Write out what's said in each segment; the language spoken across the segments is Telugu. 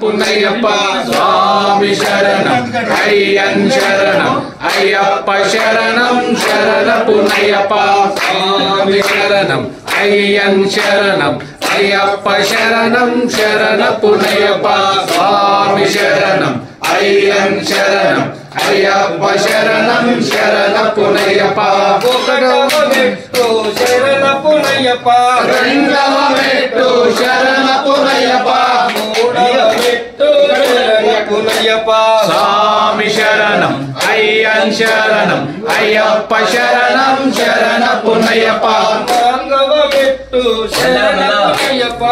పునయ్యప్ప స్వామి శరణం అయ్యన్ శరణం అయ్యప్ప శరణం శరణ పునయ్యప్ప స్వామి శరణం అయ్యన్ శరణం అయ్యప్ప శరణం శరణ పునయ్యప్ప స్వామి శరణం అయ్యన్ శరణం అయ్యప్ప శరణం శరణ పునయ్యప్ప ఒకటవ మెట్టు శరణ పునయ్యప్ప రెండవ మెట్టు శరణ పునయ్యప్ప మూడవ మెట్టు శరణ పునయ్యప్ప స్వామి శరణం అయ్యన్ శరణం అయ్యప్ప శరణం శరణ పునయ్యప్ప నాలుగవ మెట్టు శరణ పునయ్యప్ప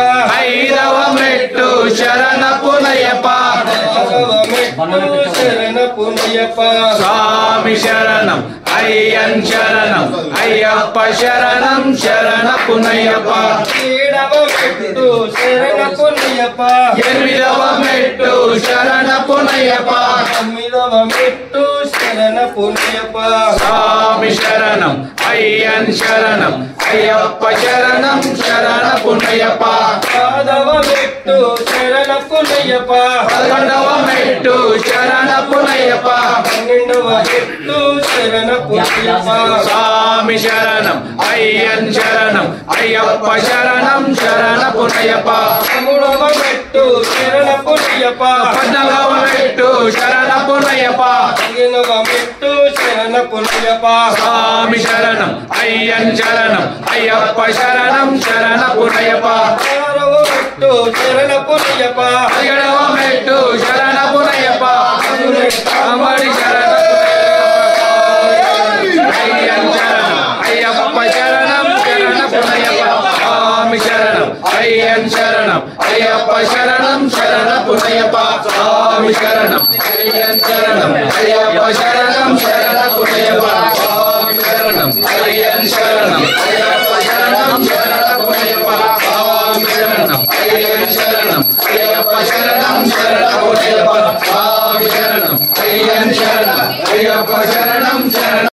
ఐదవ మెట్టు శరణ పునయ్యప్ప ఆరవ మెట్టు శరణ పునయ్యప్ప స్వామి శరణం అయ్యన్ శరణం అయ్యప్ప శరణం శరణ పునయ్యప్ప ఏడవ మెట్టు శరణ పునయ్యప్ప ఎనిమిదవ మెట్టు శరణ పునయ్యప్ప తొమ్మిదవ మెట్టు శరణ పునయ్యప్ప స్వామి శరణం అయ్యన్ శరణం అయ్యప్ప శరణం శరణ పునయ్యప్ప పదవ మెట్టు శరణ పునయ్యప్ప 11వ మెట్టు శరణ పునయ్యప్ప 12వ మెట్టు శరణ పునయ్యప్ప స్వామి శరణం అయ్యన్ శరణం అయ్యప్ప శరణం శరణ పునయ్యప్ప 13వ మెట్టు శరణ పునయ్యప్ప 14వ మెట్టు శరణ పునయ్యప్ప 15వ మెట్టు శరణ పునయ్యప్ప స్వామి శరణం అయ్యన్ శరణం అయ్యప్ప శరణం శరణ పునయ్యప్ప 16వ మెట్టు శరణ పునయ్యప్ప 17వ మెట్టు శరణ పునయ్యప్ప అమరి శరణ అయ్యన్ శరణం అయ్యప్ప శరణం శరణ పునయ్యప్ప స్వామి శరణం అయ్యన్ శరణం అయ్యప్ప శరణం శరణ పునయ్యప్ప స్వామి శరణం అయ్యన్ శరణం అయ్యప్ప శరణం శరణ పునయ్యప్ప స్వామి శరణం అయ్యన్ శరణం అయ్యప్ప శరణం శరణ పునయ్యప్ప స్వామి శరణం అయ్యన్ శరణం అయ్యప్ప శరణం శరణ పునయ్యప్ప స్వామి శరణం అయ్యన్ శరణం అయ్యప్ప శరణం శరణ